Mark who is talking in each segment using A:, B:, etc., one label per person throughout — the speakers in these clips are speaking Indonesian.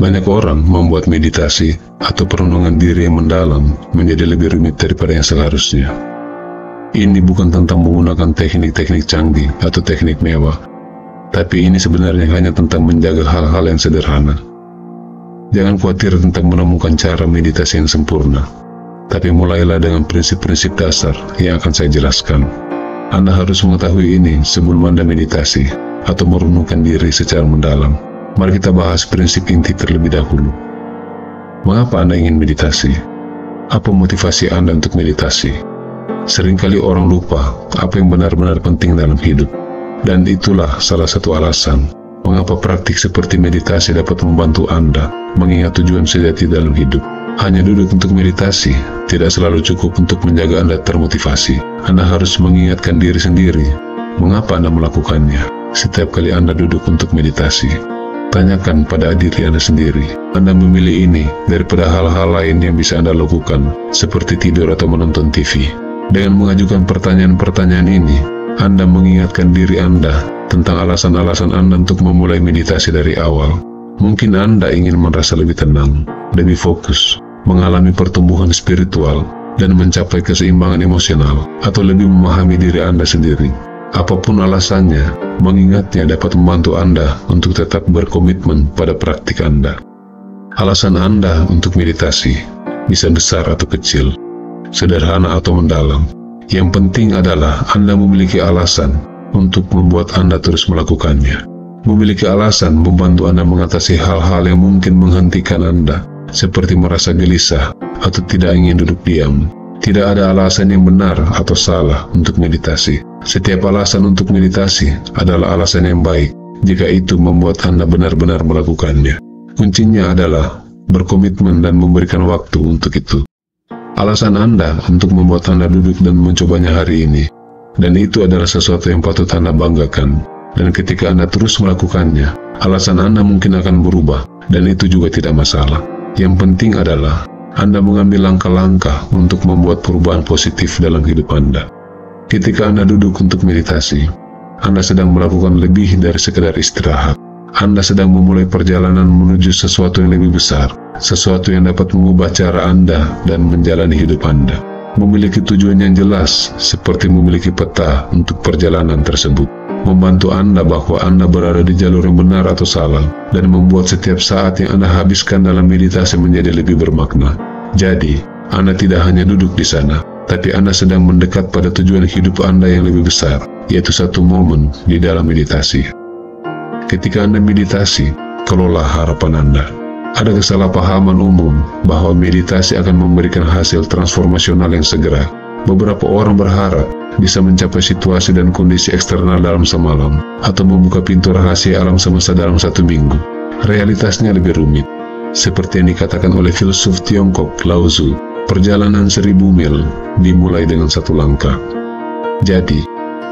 A: Banyak orang membuat meditasi atau perenungan diri yang mendalam menjadi lebih rumit daripada yang seharusnya. Ini bukan tentang menggunakan teknik-teknik canggih atau teknik mewah, tapi ini sebenarnya hanya tentang menjaga hal-hal yang sederhana. Jangan khawatir tentang menemukan cara meditasi yang sempurna, tapi mulailah dengan prinsip-prinsip dasar yang akan saya jelaskan. Anda harus mengetahui ini sebelum Anda meditasi atau merenungkan diri secara mendalam. Mari kita bahas prinsip inti terlebih dahulu. Mengapa Anda ingin meditasi? Apa motivasi Anda untuk meditasi? Seringkali orang lupa apa yang benar-benar penting dalam hidup. Dan itulah salah satu alasan mengapa praktik seperti meditasi dapat membantu Anda mengingat tujuan sejati dalam hidup. Hanya duduk untuk meditasi tidak selalu cukup untuk menjaga Anda termotivasi. Anda harus mengingatkan diri sendiri mengapa Anda melakukannya. Setiap kali Anda duduk untuk meditasi, tanyakan pada diri Anda sendiri, Anda memilih ini daripada hal-hal lain yang bisa Anda lakukan, seperti tidur atau menonton TV. Dengan mengajukan pertanyaan-pertanyaan ini, Anda mengingatkan diri Anda tentang alasan-alasan Anda untuk memulai meditasi dari awal. Mungkin Anda ingin merasa lebih tenang, lebih fokus, mengalami pertumbuhan spiritual, dan mencapai keseimbangan emosional, atau lebih memahami diri Anda sendiri. Apapun alasannya, mengingatnya dapat membantu Anda untuk tetap berkomitmen pada praktik Anda. Alasan Anda untuk meditasi bisa besar atau kecil, sederhana atau mendalam. Yang penting adalah Anda memiliki alasan untuk membuat Anda terus melakukannya. Memiliki alasan membantu Anda mengatasi hal-hal yang mungkin menghentikan Anda, seperti merasa gelisah atau tidak ingin duduk diam. Tidak ada alasan yang benar atau salah untuk meditasi. Setiap alasan untuk meditasi adalah alasan yang baik, jika itu membuat Anda benar-benar melakukannya. Kuncinya adalah berkomitmen dan memberikan waktu untuk itu. Alasan Anda untuk membuat Anda duduk dan mencobanya hari ini, dan itu adalah sesuatu yang patut Anda banggakan. Dan ketika Anda terus melakukannya, alasan Anda mungkin akan berubah, dan itu juga tidak masalah. Yang penting adalah Anda mengambil langkah-langkah untuk membuat perubahan positif dalam hidup Anda. Ketika Anda duduk untuk meditasi, Anda sedang melakukan lebih dari sekedar istirahat. Anda sedang memulai perjalanan menuju sesuatu yang lebih besar, sesuatu yang dapat mengubah cara Anda dan menjalani hidup Anda. Memiliki tujuan yang jelas, seperti memiliki peta untuk perjalanan tersebut, membantu Anda bahwa Anda berada di jalur yang benar atau salah, dan membuat setiap saat yang Anda habiskan dalam meditasi menjadi lebih bermakna. Jadi, Anda tidak hanya duduk di sana, tapi Anda sedang mendekat pada tujuan hidup Anda yang lebih besar, yaitu satu momen di dalam meditasi. Ketika Anda meditasi, kelola harapan Anda. Ada kesalahpahaman umum bahwa meditasi akan memberikan hasil transformasional yang segera. Beberapa orang berharap bisa mencapai situasi dan kondisi eksternal dalam semalam, atau membuka pintu rahasia alam semesta dalam 1 minggu. Realitasnya lebih rumit. Seperti yang dikatakan oleh filsuf Tiongkok Lao Tzu, perjalanan 1000 mil dimulai dengan 1 langkah. Jadi,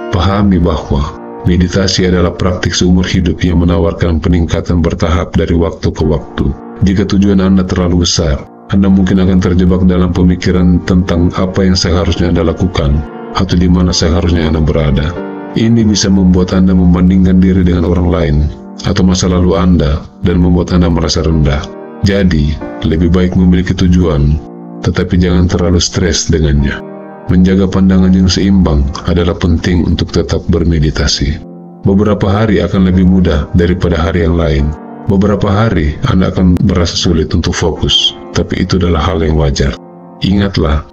A: pahami bahwa meditasi adalah praktik seumur hidup yang menawarkan peningkatan bertahap dari waktu ke waktu. Jika tujuan Anda terlalu besar, Anda mungkin akan terjebak dalam pemikiran tentang apa yang seharusnya Anda lakukan, atau di mana seharusnya Anda berada. Ini bisa membuat Anda membandingkan diri dengan orang lain, atau masa lalu Anda, dan membuat Anda merasa rendah. Jadi, lebih baik memiliki tujuan, tetapi jangan terlalu stres dengannya. Menjaga pandangan yang seimbang adalah penting untuk tetap bermeditasi. Beberapa hari akan lebih mudah daripada hari yang lain. Beberapa hari Anda akan merasa sulit untuk fokus, tapi itu adalah hal yang wajar. Ingatlah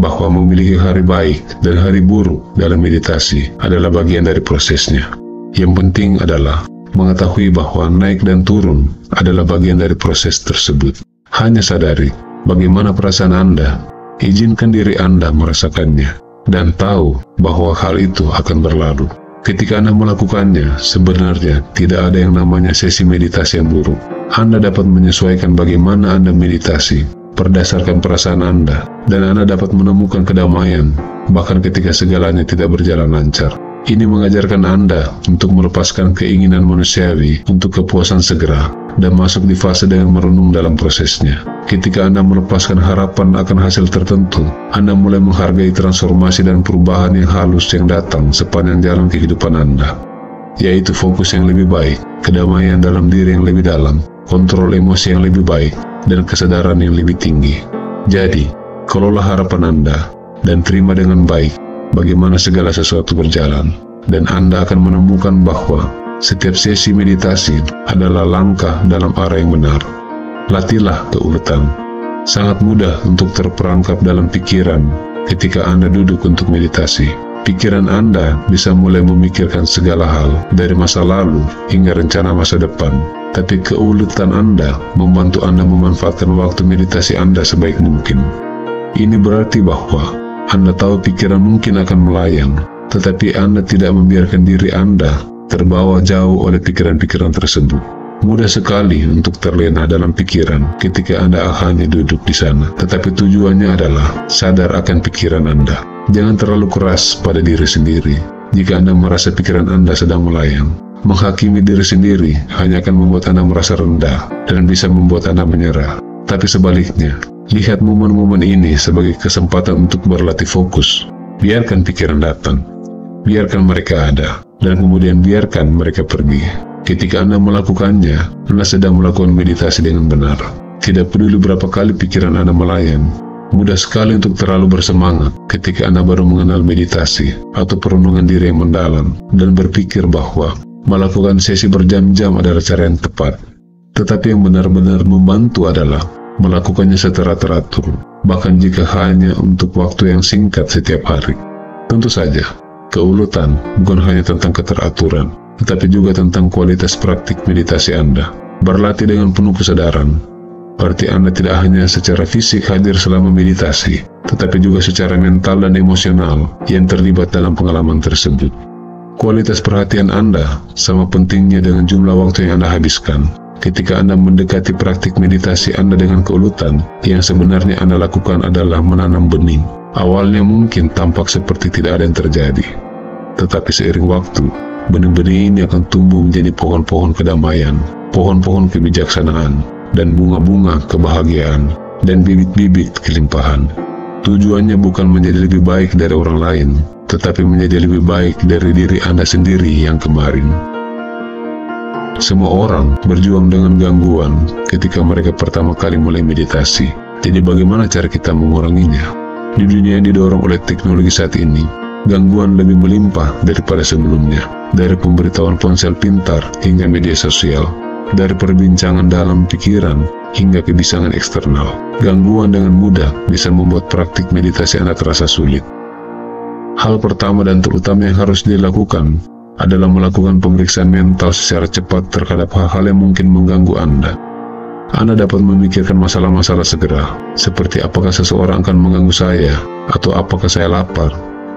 A: bahwa memiliki hari baik dan hari buruk dalam meditasi adalah bagian dari prosesnya. Yang penting adalah mengetahui bahwa naik dan turun adalah bagian dari proses tersebut. Hanya sadari bagaimana perasaan Anda, izinkan diri Anda merasakannya, dan tahu bahwa hal itu akan berlalu. Ketika Anda melakukannya, sebenarnya tidak ada yang namanya sesi meditasi yang buruk. Anda dapat menyesuaikan bagaimana Anda meditasi berdasarkan perasaan Anda, dan Anda dapat menemukan kedamaian, bahkan ketika segalanya tidak berjalan lancar. Ini mengajarkan Anda untuk melepaskan keinginan manusiawi untuk kepuasan segera, dan masuk di fase dengan merenung dalam prosesnya. Ketika Anda melepaskan harapan akan hasil tertentu, Anda mulai menghargai transformasi dan perubahan yang halus yang datang sepanjang jalan kehidupan Anda, yaitu fokus yang lebih baik, kedamaian dalam diri yang lebih dalam, kontrol emosi yang lebih baik, dan kesadaran yang lebih tinggi. Jadi, kelola harapan Anda dan terima dengan baik bagaimana segala sesuatu berjalan, dan Anda akan menemukan bahwa setiap sesi meditasi adalah langkah dalam arah yang benar. Latihlah keuletan. Sangat mudah untuk terperangkap dalam pikiran ketika Anda duduk untuk meditasi. Pikiran Anda bisa mulai memikirkan segala hal, dari masa lalu hingga rencana masa depan. Tapi keuletan Anda membantu Anda memanfaatkan waktu meditasi Anda sebaik mungkin. Ini berarti bahwa Anda tahu pikiran mungkin akan melayang, tetapi Anda tidak membiarkan diri Anda terbawa jauh oleh pikiran-pikiran tersebut. Mudah sekali untuk terlena dalam pikiran ketika Anda hanya duduk di sana, tetapi tujuannya adalah sadar akan pikiran Anda. Jangan terlalu keras pada diri sendiri. Jika Anda merasa pikiran Anda sedang melayang, menghakimi diri sendiri hanya akan membuat Anda merasa rendah dan bisa membuat Anda menyerah. Tapi sebaliknya, lihat momen-momen ini sebagai kesempatan untuk berlatih fokus. Biarkan pikiran datang, biarkan mereka ada, dan kemudian biarkan mereka pergi. Ketika Anda melakukannya, Anda sedang melakukan meditasi dengan benar. Tidak peduli berapa kali pikiran Anda melayang, mudah sekali untuk terlalu bersemangat ketika Anda baru mengenal meditasi atau perenungan diri yang mendalam dan berpikir bahwa melakukan sesi berjam-jam adalah cara yang tepat. Tetapi yang benar-benar membantu adalah melakukannya secara teratur, bahkan jika hanya untuk waktu yang singkat setiap hari. Tentu saja, keuletan bukan hanya tentang keteraturan, tetapi juga tentang kualitas praktik meditasi Anda. Berlatih dengan penuh kesadaran berarti Anda tidak hanya secara fisik hadir selama meditasi, tetapi juga secara mental dan emosional yang terlibat dalam pengalaman tersebut. Kualitas perhatian Anda sama pentingnya dengan jumlah waktu yang Anda habiskan. Ketika Anda mendekati praktik meditasi Anda dengan keuletan, yang sebenarnya Anda lakukan adalah menanam benih. Awalnya mungkin tampak seperti tidak ada yang terjadi, tetapi seiring waktu, benih-benih ini akan tumbuh menjadi pohon-pohon kedamaian, pohon-pohon kebijaksanaan, dan bunga-bunga kebahagiaan, dan bibit-bibit kelimpahan. Tujuannya bukan menjadi lebih baik dari orang lain, tetapi menjadi lebih baik dari diri Anda sendiri yang kemarin. Semua orang berjuang dengan gangguan ketika mereka pertama kali mulai meditasi. Jadi bagaimana cara kita menguranginya? Di dunia yang didorong oleh teknologi saat ini, gangguan lebih melimpah daripada sebelumnya. Dari pemberitahuan ponsel pintar hingga media sosial, dari perbincangan dalam pikiran hingga kebiasaan eksternal, gangguan dengan mudah bisa membuat praktik meditasi Anda terasa sulit. Hal pertama dan terutama yang harus dilakukan adalah melakukan pemeriksaan mental secara cepat terhadap hal-hal yang mungkin mengganggu Anda. Anda dapat memikirkan masalah-masalah segera, seperti apakah seseorang akan mengganggu saya, atau apakah saya lapar.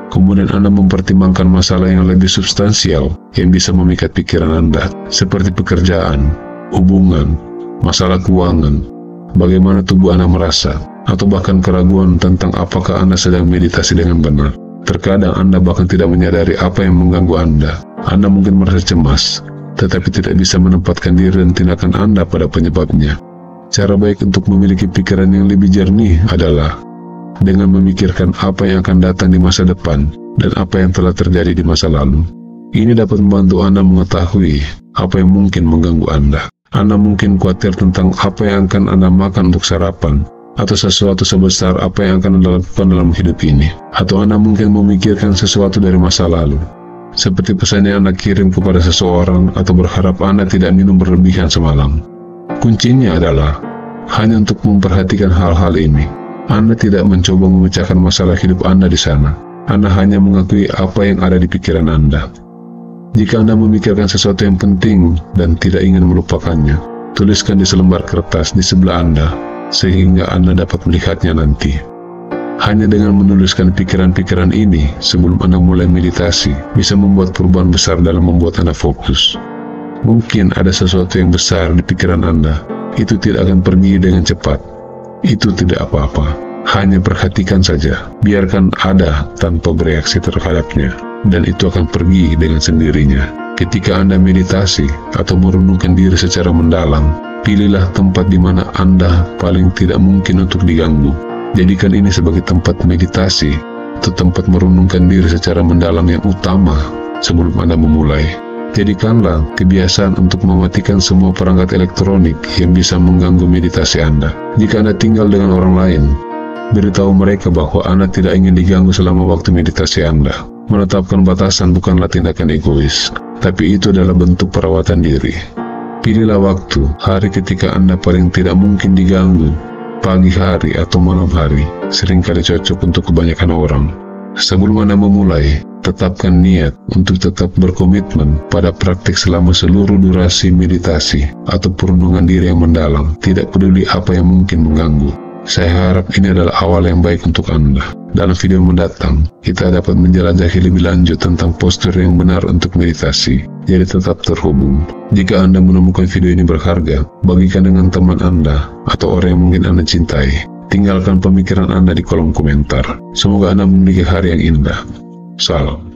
A: Kemudian Anda mempertimbangkan masalah yang lebih substansial yang bisa memikat pikiran Anda, seperti pekerjaan, hubungan, masalah keuangan, bagaimana tubuh Anda merasa, atau bahkan keraguan tentang apakah Anda sedang meditasi dengan benar. Terkadang Anda bahkan tidak menyadari apa yang mengganggu Anda. Anda mungkin merasa cemas, tetapi tidak bisa menempatkan diri dan tindakan Anda pada penyebabnya. Cara baik untuk memiliki pikiran yang lebih jernih adalah dengan memikirkan apa yang akan datang di masa depan dan apa yang telah terjadi di masa lalu. Ini dapat membantu Anda mengetahui apa yang mungkin mengganggu Anda. Anda mungkin khawatir tentang apa yang akan Anda makan untuk sarapan, atau sesuatu sebesar apa yang akan Anda lakukan dalam hidup ini. Atau Anda mungkin memikirkan sesuatu dari masa lalu, seperti pesan yang Anda kirim kepada seseorang, atau berharap Anda tidak minum berlebihan semalam. Kuncinya adalah hanya untuk memperhatikan hal-hal ini. Anda tidak mencoba memecahkan masalah hidup Anda di sana. Anda hanya mengakui apa yang ada di pikiran Anda. Jika Anda memikirkan sesuatu yang penting dan tidak ingin melupakannya, tuliskan di selembar kertas di sebelah Anda, sehingga Anda dapat melihatnya nanti. Hanya dengan menuliskan pikiran-pikiran ini sebelum Anda mulai meditasi, bisa membuat perubahan besar dalam membuat Anda fokus. Mungkin ada sesuatu yang besar di pikiran Anda, itu tidak akan pergi dengan cepat. Itu tidak apa-apa, hanya perhatikan saja, biarkan ada tanpa bereaksi terhadapnya, dan itu akan pergi dengan sendirinya. Ketika Anda meditasi atau merenungkan diri secara mendalam, pilihlah tempat di mana Anda paling tidak mungkin untuk diganggu. Jadikan ini sebagai tempat meditasi atau tempat merenungkan diri secara mendalam yang utama sebelum Anda memulai. Jadikanlah kebiasaan untuk mematikan semua perangkat elektronik yang bisa mengganggu meditasi Anda. Jika Anda tinggal dengan orang lain, beritahu mereka bahwa Anda tidak ingin diganggu selama waktu meditasi Anda. Menetapkan batasan bukanlah tindakan egois, tapi itu adalah bentuk perawatan diri. Pilihlah waktu, hari ketika Anda paling tidak mungkin diganggu, pagi hari atau malam hari, seringkali cocok untuk kebanyakan orang. Sebelum Anda memulai, tetapkan niat untuk tetap berkomitmen pada praktik selama seluruh durasi meditasi atau perenungan diri yang mendalam, tidak peduli apa yang mungkin mengganggu. Saya harap ini adalah awal yang baik untuk Anda. Dalam video mendatang, kita dapat menjelajahi lebih lanjut tentang postur yang benar untuk meditasi, jadi tetap terhubung. Jika Anda menemukan video ini berharga, bagikan dengan teman Anda atau orang yang mungkin Anda cintai. Tinggalkan pemikiran Anda di kolom komentar. Semoga Anda memiliki hari yang indah. Salam.